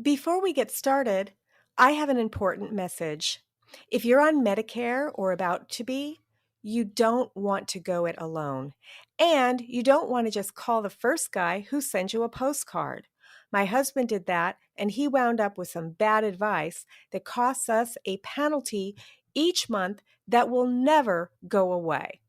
Before we get started, I have an important message. If you're on Medicare or about to be, you don't want to go it alone. And you don't want to just call the first guy who sends you a postcard. My husband did that, and he wound up with some bad advice that costs us a penalty each month that will never go away.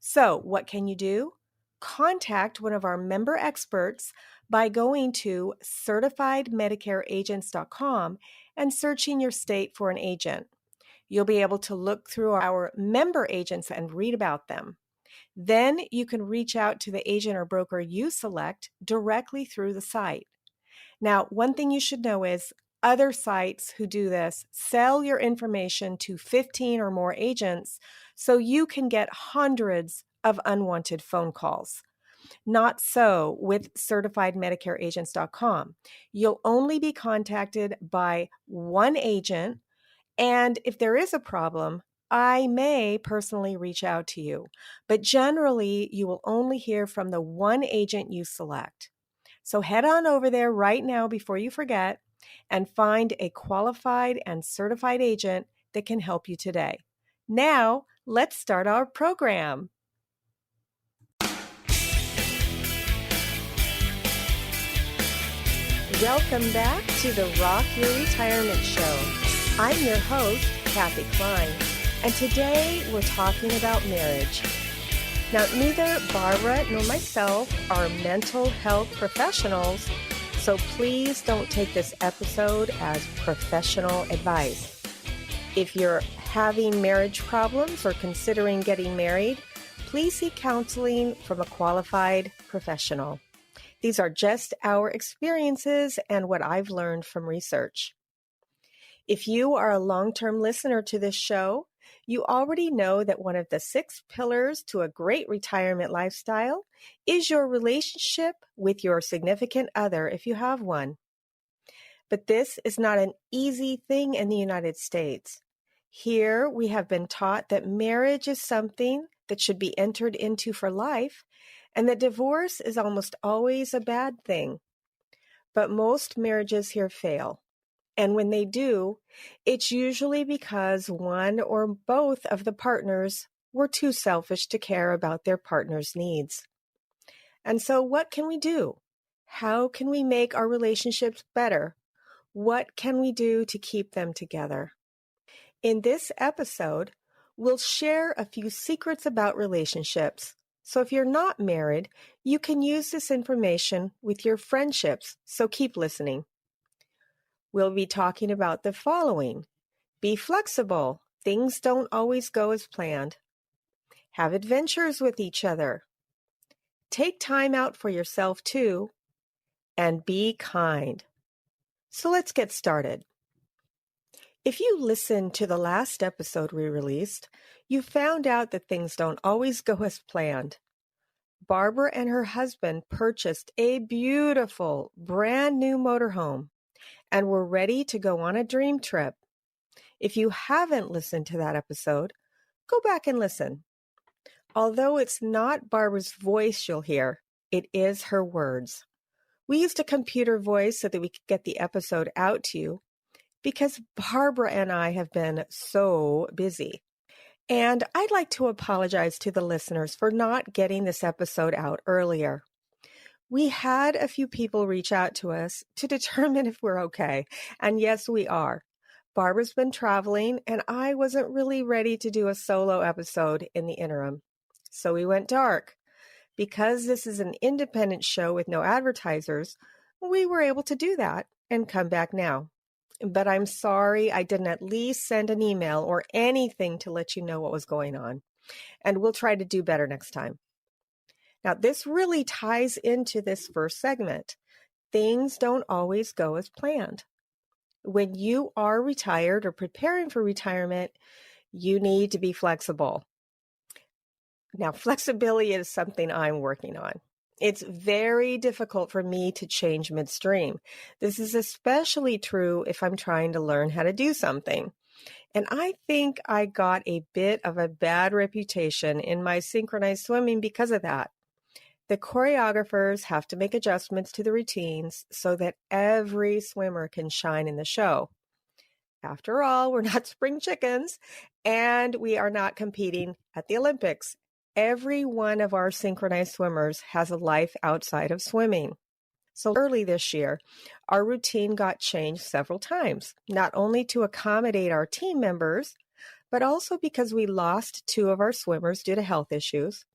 So, what can you do? Contact one of our member experts by going to certifiedmedicareagents.com and searching your state for an agent. You'll be able to look through our member agents and read about them. Then you can reach out to the agent or broker you select directly through the site. Now, one thing you should know is other sites who do this sell your information to 15 or more agents so you can get hundreds of unwanted phone calls. Not so with certifiedmedicareagents.com. You'll only be contacted by one agent, and if there is a problem, I may personally reach out to you. But generally, you will only hear from the one agent you select. So head on over there right now before you forget and find a qualified and certified agent that can help you today. Now, let's start our program. Welcome back to the Rock Your Retirement Show. I'm your host, Kathy Klein, and today we're talking about marriage. Now, neither Barbara nor myself are mental health professionals, so please don't take this episode as professional advice. If you're having marriage problems or considering getting married, please seek counseling from a qualified professional. These are just our experiences and what I've learned from research. If you are a long-term listener to this show, you already know that one of the 6 pillars to a great retirement lifestyle is your relationship with your significant other if you have one. But this is not an easy thing in the United States. Here we have been taught that marriage is something that should be entered into for life, and that divorce is almost always a bad thing. But most marriages here fail. And when they do, it's usually because one or both of the partners were too selfish to care about their partner's needs. And so what can we do? How can we make our relationships better? What can we do to keep them together? In this episode, we'll share a few secrets about relationships. So if you're not married, you can use this information with your friendships, so keep listening. We'll be talking about the following. Be flexible. Things don't always go as planned. Have adventures with each other. Take time out for yourself too. And be kind. So let's get started. If you listened to the last episode we released, you found out that things don't always go as planned. Barbara and her husband purchased a beautiful, brand new motorhome and were ready to go on a dream trip. If you haven't listened to that episode, go back and listen. Although it's not Barbara's voice you'll hear, it is her words. We used a computer voice so that we could get the episode out to you because Barbara and I have been so busy. And I'd like to apologize to the listeners for not getting this episode out earlier. We had a few people reach out to us to determine if we're okay. And yes, we are. Barbara's been traveling, and I wasn't really ready to do a solo episode in the interim. So we went dark. Because this is an independent show with no advertisers, we were able to do that and come back now. But I'm sorry I didn't at least send an email or anything to let you know what was going on. And we'll try to do better next time. Now, this really ties into this first segment. Things don't always go as planned. When you are retired or preparing for retirement, you need to be flexible. Now, flexibility is something I'm working on. It's very difficult for me to change midstream. This is especially true if I'm trying to learn how to do something. And I think I got a bit of a bad reputation in my synchronized swimming because of that. The choreographers have to make adjustments to the routines so that every swimmer can shine in the show. After all, we're not spring chickens and we are not competing at the Olympics. Every one of our synchronized swimmers has a life outside of swimming. So early this year, our routine got changed several times, not only to accommodate our team members, but also because we lost two of our swimmers due to health issues.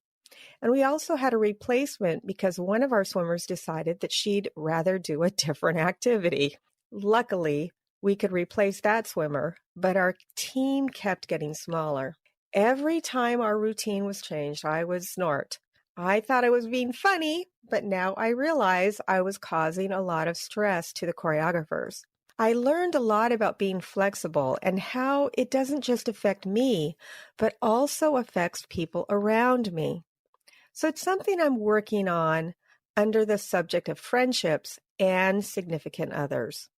And we also had a replacement because one of our swimmers decided that she'd rather do a different activity. Luckily, we could replace that swimmer, but our team kept getting smaller. Every time our routine was changed, I would snort. I thought I was being funny, but now I realize I was causing a lot of stress to the choreographers. I learned a lot about being flexible and how it doesn't just affect me, but also affects people around me. So it's something I'm working on under the subject of friendships and significant others.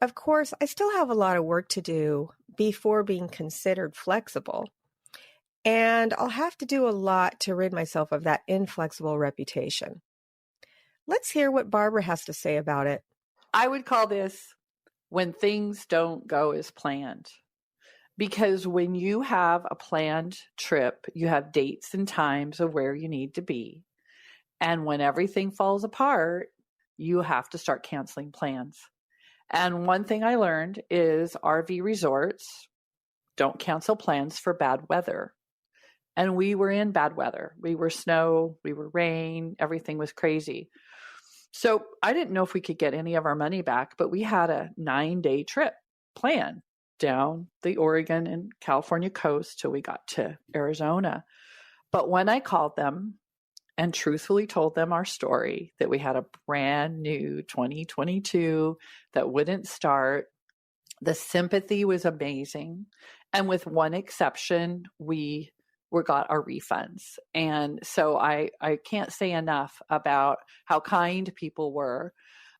Of course, I still have a lot of work to do before being considered flexible. And I'll have to do a lot to rid myself of that inflexible reputation. Let's hear what Barbara has to say about it. I would call this when things don't go as planned. Because when you have a planned trip, you have dates and times of where you need to be. And when everything falls apart, you have to start canceling plans. And one thing I learned is RV resorts don't cancel plans for bad weather. And we were in bad weather. We were snow, we were rain, everything was crazy. So I didn't know if we could get any of our money back, but we had a 9-day trip planned down the Oregon and California coast till we got to Arizona. But when I called them and truthfully told them our story, that we had a brand new 2022 that wouldn't start, the sympathy was amazing. And with one exception, we got our refunds. And so I can't say enough about how kind people were.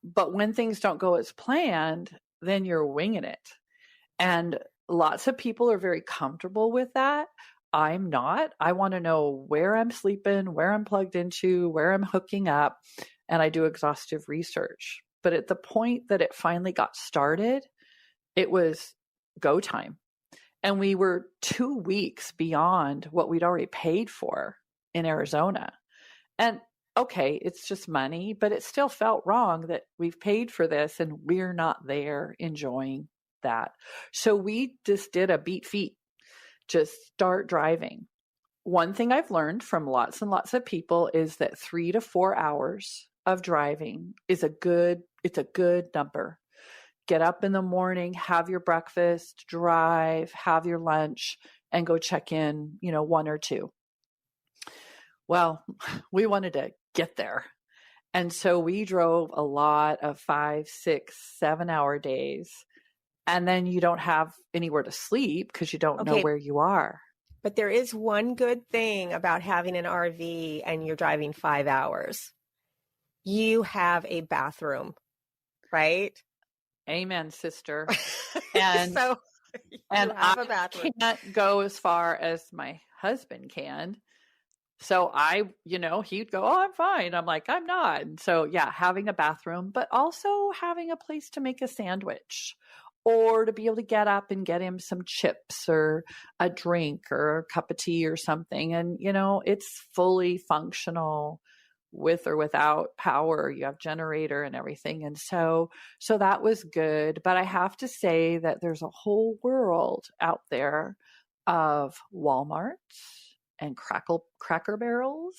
But when things don't go as planned, then you're winging it. And lots of people are very comfortable with that. I'm not. I want to know where I'm sleeping, where I'm plugged into, where I'm hooking up, and I do exhaustive research. But at the point that it finally got started, it was go time. And we were 2 weeks beyond what we'd already paid for in Arizona. And okay, it's just money, but it still felt wrong that we've paid for this and we're not there enjoying that. So we just did a beat feet, just start driving. One thing I've learned from lots and lots of people is that 3 to 4 hours of driving is a good number. Get up in the morning, have your breakfast, drive, have your lunch, and go check in, 1 or 2. Well, we wanted to get there. And so we drove a lot of 5, 6, 7-hour days. And then you don't have anywhere to sleep because you don't know where you are. But there is one good thing about having an RV and you're driving 5 hours. You have a bathroom, right? Amen, sister. And so have a bathroom. I can't go as far as my husband can. So he'd go, oh, I'm fine. I'm like, I'm not. And so, yeah, having a bathroom, but also having a place to make a sandwich or to be able to get up and get him some chips or a drink or a cup of tea or something. And, it's fully functional with or without power. You have generator and everything. And so that was good. But I have to say that there's a whole world out there of Walmarts and Cracker Barrels.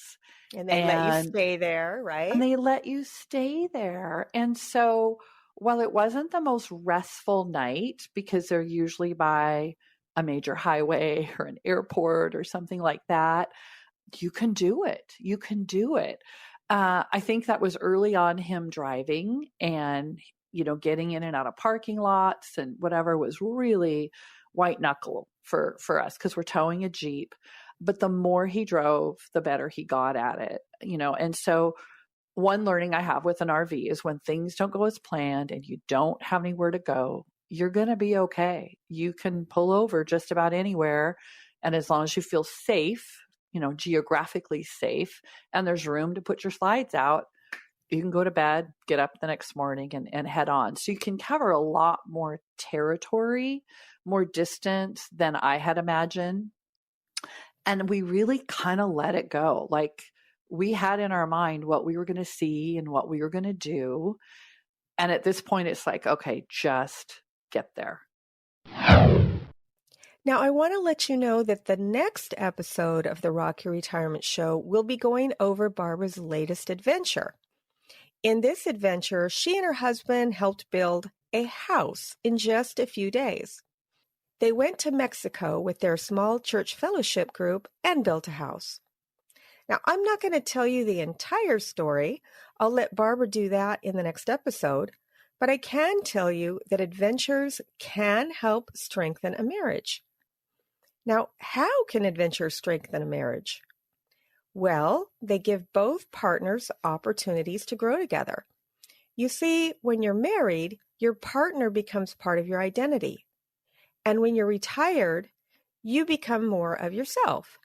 And they let you stay there, right? And they let you stay there. And so while it wasn't the most restful night, because they're usually by a major highway or an airport or something like that, you can do it. You can do it. I think that was early on him driving and, getting in and out of parking lots and whatever was really white knuckle for us because we're towing a Jeep. But the more he drove, the better he got at it, And so one learning I have with an RV is when things don't go as planned and you don't have anywhere to go, you're going to be okay. You can pull over just about anywhere. And as long as you feel safe, geographically safe and there's room to put your slides out, you can go to bed, get up the next morning and head on. So you can cover a lot more territory, more distance than I had imagined. And we really kind of let it go. Like, we had in our mind what we were going to see and what we were going to do. And at this point, it's like, okay, just get there. Now, I want to let you know that the next episode of the Rock Your Retirement Show will be going over Barbara's latest adventure. In this adventure, she and her husband helped build a house in just a few days. They went to Mexico with their small church fellowship group and built a house. Now, I'm not going to tell you the entire story. I'll let Barbara do that in the next episode. But I can tell you that adventures can help strengthen a marriage. Now, how can adventures strengthen a marriage? Well, they give both partners opportunities to grow together. You see, when you're married, your partner becomes part of your identity. And when you're retired, you become more of yourself.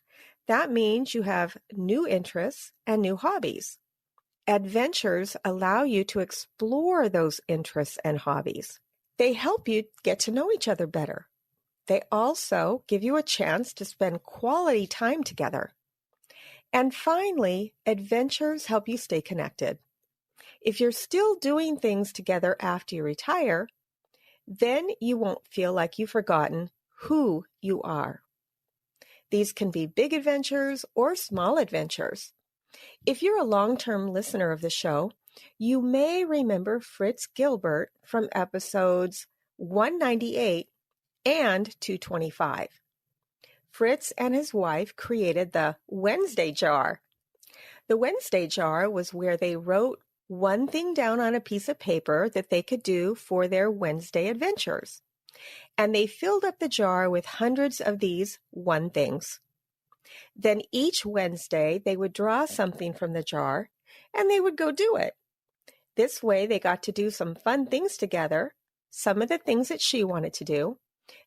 That means you have new interests and new hobbies. Adventures allow you to explore those interests and hobbies. They help you get to know each other better. They also give you a chance to spend quality time together. And finally, adventures help you stay connected. If you're still doing things together after you retire, then you won't feel like you've forgotten who you are. These can be big adventures or small adventures. If you're a long-term listener of the show, you may remember Fritz Gilbert from episodes 198 and 225. Fritz and his wife created the Wednesday jar. The Wednesday jar was where they wrote one thing down on a piece of paper that they could do for their Wednesday adventures. And they filled up the jar with hundreds of these one things. Then each Wednesday, they would draw something from the jar and they would go do it. This way, they got to do some fun things together, some of the things that she wanted to do,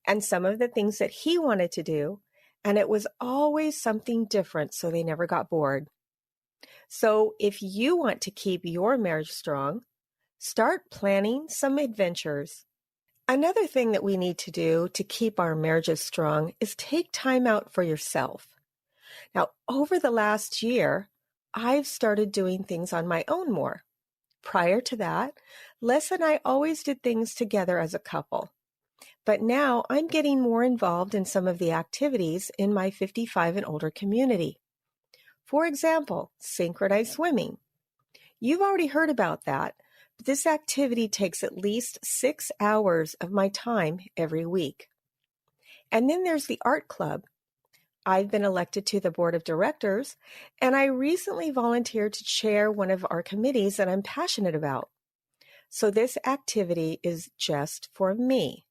and some of the things that he wanted to do. And it was always something different, so they never got bored. So if you want to keep your marriage strong, start planning some adventures. Another thing that we need to do to keep our marriages strong is take time out for yourself. Now, over the last year, I've started doing things on my own more. Prior to that, Les and I always did things together as a couple. But now I'm getting more involved in some of the activities in my 55 and older community. For example, synchronized swimming. You've already heard about that, but this activity takes at least 6 hours of my time every week. And then there's the art club. I've been elected to the board of directors, and I recently volunteered to chair one of our committees that I'm passionate about. So this activity is just for me.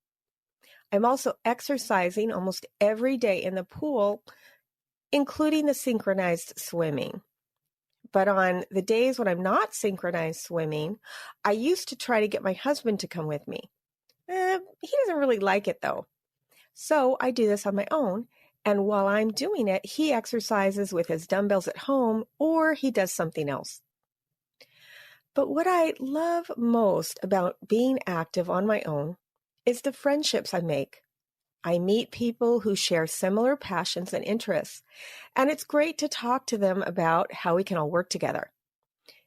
I'm also exercising almost every day in the pool, including the synchronized swimming. But on the days when I'm not synchronized swimming, I used to try to get my husband to come with me. He doesn't really like it though. So I do this on my own. And while I'm doing it, he exercises with his dumbbells at home or he does something else. But what I love most about being active on my own is the friendships I make. I meet people who share similar passions and interests, and it's great to talk to them about how we can all work together.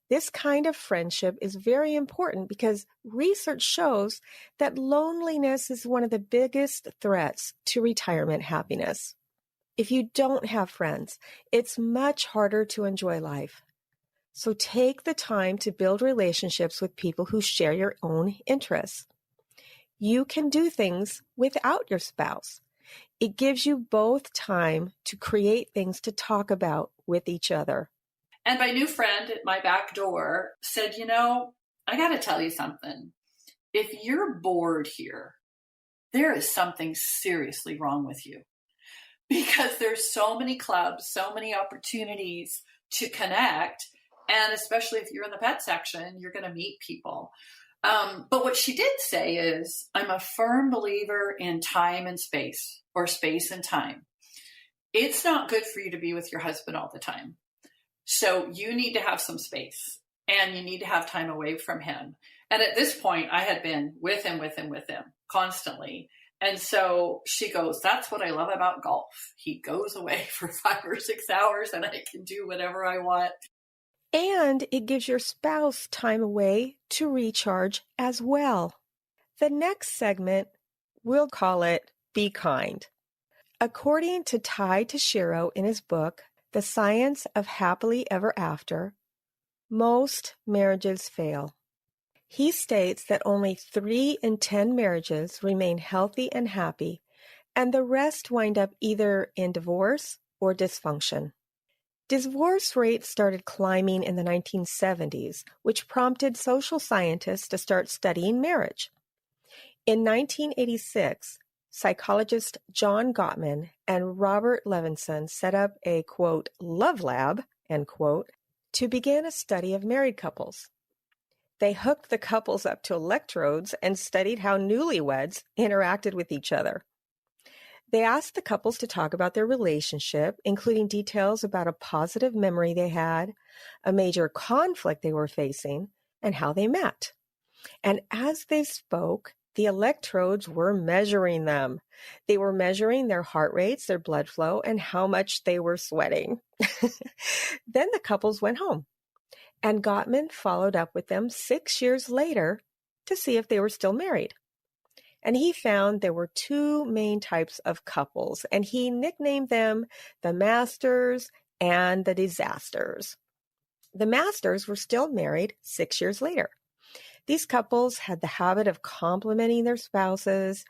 This kind of friendship is very important because research shows that loneliness is one of the biggest threats to retirement happiness. If you don't have friends, it's much harder to enjoy life. So take the time to build relationships with people who share your own interests. You can do things without your spouse. It gives you both time to create things to talk about with each other. And my new friend at my back door said, I got to tell you something. If you're bored here, there is something seriously wrong with you. Because there's so many clubs, so many opportunities to connect. And especially if you're in the pet section, you're going to meet people. But what she did say is, I'm a firm believer in time and space, or space and time. it's not good for you to be with your husband all the time. So you need to have some space and you need to have time away from him. And at this point, I had been with him constantly. And so she goes, that's what I love about golf. He goes away for 5 or 6 hours and I can do whatever I want. And it gives your spouse time away to recharge as well. The next segment, we'll call it Be Kind. According to Tai Tashiro in his book, The Science of Happily Ever After, most marriages fail. He states that only 3 in 10 marriages remain healthy and happy, and the rest wind up either in divorce or dysfunction. Divorce rates started climbing in the 1970s, which prompted social scientists to start studying marriage. In 1986, psychologist John Gottman and Robert Levinson set up a, quote, love lab, end quote, to begin a study of married couples. They hooked the couples up to electrodes and studied how newlyweds interacted with each other. They asked the couples to talk about their relationship, including details about a positive memory they had, a major conflict they were facing, and how they met. And as they spoke, the electrodes were measuring them. They were measuring their heart rates, their blood flow, and how much they were sweating. Then the couples went home, and Gottman followed up with them 6 years later to see if they were still married. And he found there were 2 main types of couples, and he nicknamed them the masters and the disasters. The masters were still married 6 years later. These couples had the habit of complimenting their spouses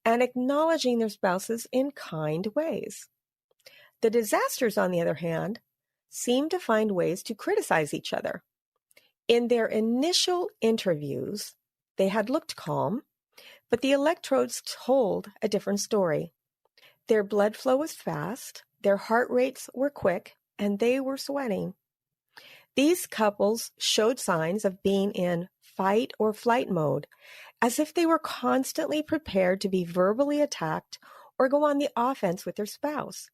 and acknowledging their spouses in kind ways. The disasters, on the other hand, seemed to find ways to criticize each other. In their initial interviews, they had looked calm, but the electrodes told a different story. Their blood flow was fast, their heart rates were quick, and they were sweating. These couples showed signs of being in fight or flight mode, as if they were constantly prepared to be verbally attacked or go on the offense with their spouse.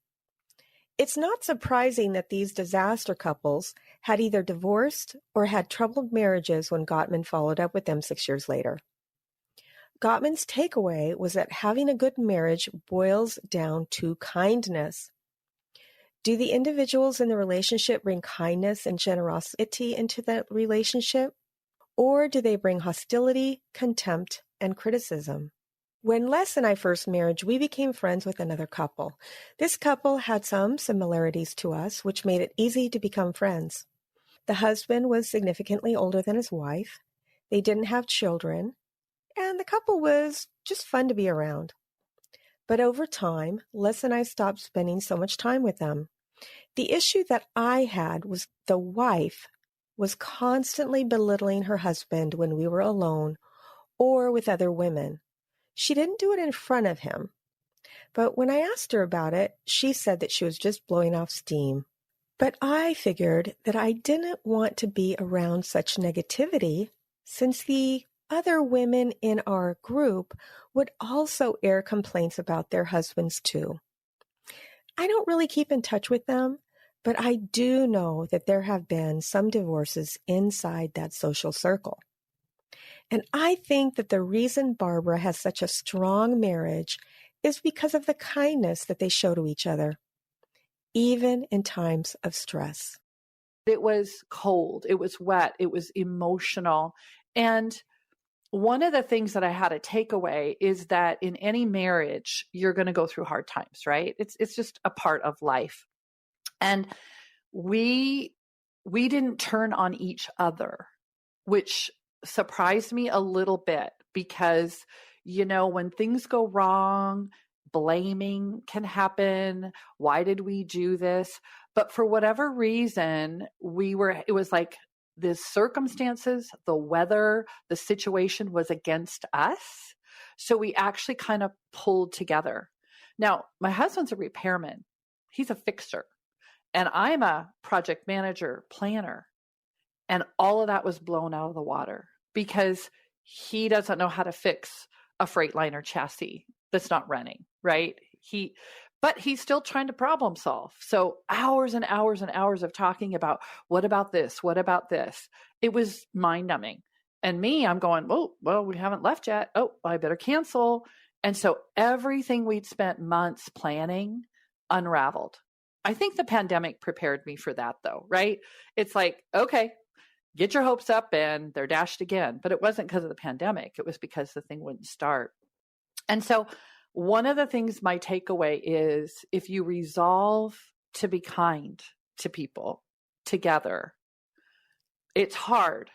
It's not surprising that these disaster couples had either divorced or had troubled marriages when Gottman followed up with them 6 years later. Gottman's takeaway was that having a good marriage boils down to kindness. Do the individuals in the relationship bring kindness and generosity into the relationship? Or do they bring hostility, contempt, and criticism? When Les and I first married, we became friends with another couple. This couple had some similarities to us, which made it easy to become friends. The husband was significantly older than his wife. They didn't have children, and the couple was just fun to be around. But over time, Les and I stopped spending so much time with them. The issue that I had was the wife was constantly belittling her husband when we were alone or with other women. She didn't do it in front of him. But when I asked her about it, she said that she was just blowing off steam. But I figured that I didn't want to be around such negativity, since the other women in our group would also air complaints about their husbands too. I don't really keep in touch with them, but I do know that there have been some divorces inside that social circle. And I think that the reason Barbara has such a strong marriage is because of the kindness that they show to each other, even in times of stress. It was cold, it was wet, it was emotional. And one of the things that I had to take away is that in any marriage, you're going to go through hard times, right? It's just a part of life. And we didn't turn on each other, which surprised me a little bit because, you know, when things go wrong, blaming can happen. Why did we do this? But for whatever reason, it was like the circumstances, the weather, the situation was against us. So we actually kind of pulled together. Now, my husband's a repairman. He's a fixer. And I'm a project manager, planner. And all of that was blown out of the water because he doesn't know how to fix a Freightliner chassis that's not running, right? but he's still trying to problem solve. So hours and hours and hours of talking about, what about this? What about this? It was mind numbing. And me, I'm going, oh, well, we haven't left yet. Oh, I better cancel. And so everything we'd spent months planning unraveled. I think the pandemic prepared me for that though, right? It's like, okay, get your hopes up and they're dashed again. But it wasn't because of the pandemic. It was because the thing wouldn't start. And so one of the things my takeaway is, if you resolve to be kind to people together, it's hard.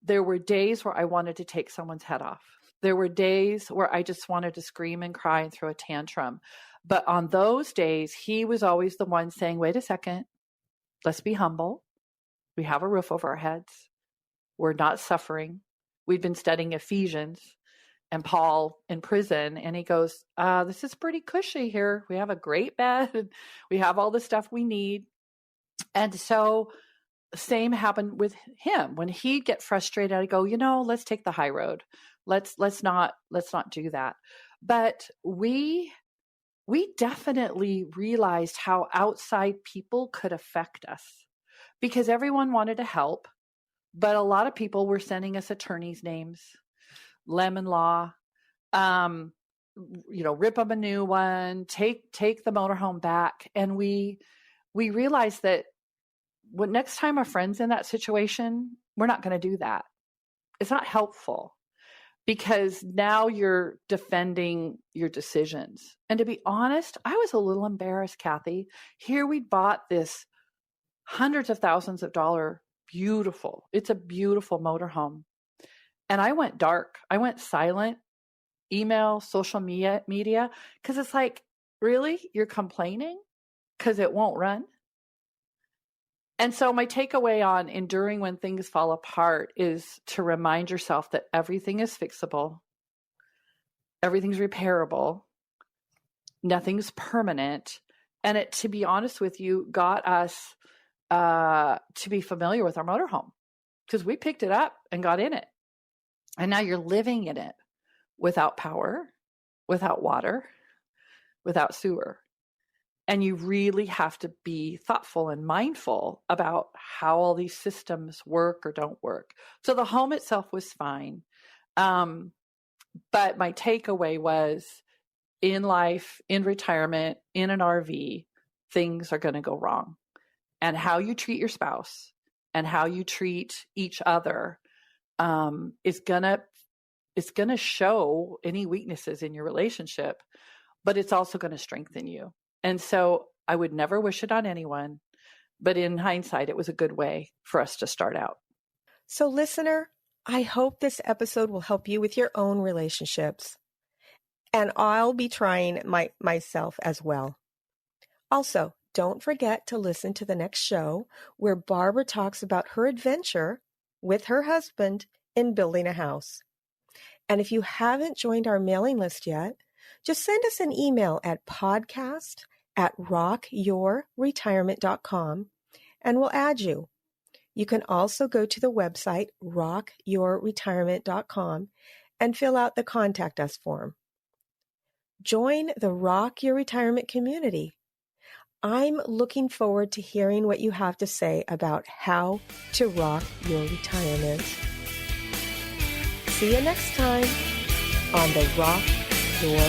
There were days where I wanted to take someone's head off. There were days where I just wanted to scream and cry and throw a tantrum. But on those days, he was always the one saying, wait a second, let's be humble. We have a roof over our heads. We're not suffering. We've been studying Ephesians and Paul in prison. And he goes, this is pretty cushy here. We have a great bed. We have all the stuff we need. And so same happened with him. When he'd get frustrated, I'd go, let's take the high road. Let's not do that. But we definitely realized how outside people could affect us, because everyone wanted to help, but a lot of people were sending us attorneys' names, lemon law, rip them a new one, take the motorhome back. And we realized that when next time a friend's in that situation, we're not going to do that. It's not helpful, because now you're defending your decisions. And to be honest, I was a little embarrassed, Kathy. Here we bought this hundreds of thousands of dollar, it's a beautiful motorhome. And I went dark. I went silent, email, social media, because it's like, really? You're complaining because it won't run? And so my takeaway on enduring when things fall apart is to remind yourself that everything is fixable. Everything's repairable. Nothing's permanent. And it, to be honest with you, got us to be familiar with our motorhome, because we picked it up and got in it. And now you're living in it without power, without water, without sewer. And you really have to be thoughtful and mindful about how all these systems work or don't work. So the home itself was fine. But my takeaway was, in life, in retirement, in an RV, things are going to go wrong. And how you treat your spouse and how you treat each other is going to show any weaknesses in your relationship, but it's also going to strengthen you. And so I would never wish it on anyone, but in hindsight, it was a good way for us to start out. So listener, I hope this episode will help you with your own relationships. And I'll be trying myself as well. Also, don't forget to listen to the next show, where Barbara talks about her adventure with her husband in building a house. And if you haven't joined our mailing list yet, just send us an email at podcast@rockyourretirement.com and we'll add you. You can also go to the website rockyourretirement.com and fill out the Contact Us form. Join the Rock Your Retirement community. I'm looking forward to hearing what you have to say about how to rock your retirement. See you next time on the Rock Your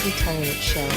Retirement Show.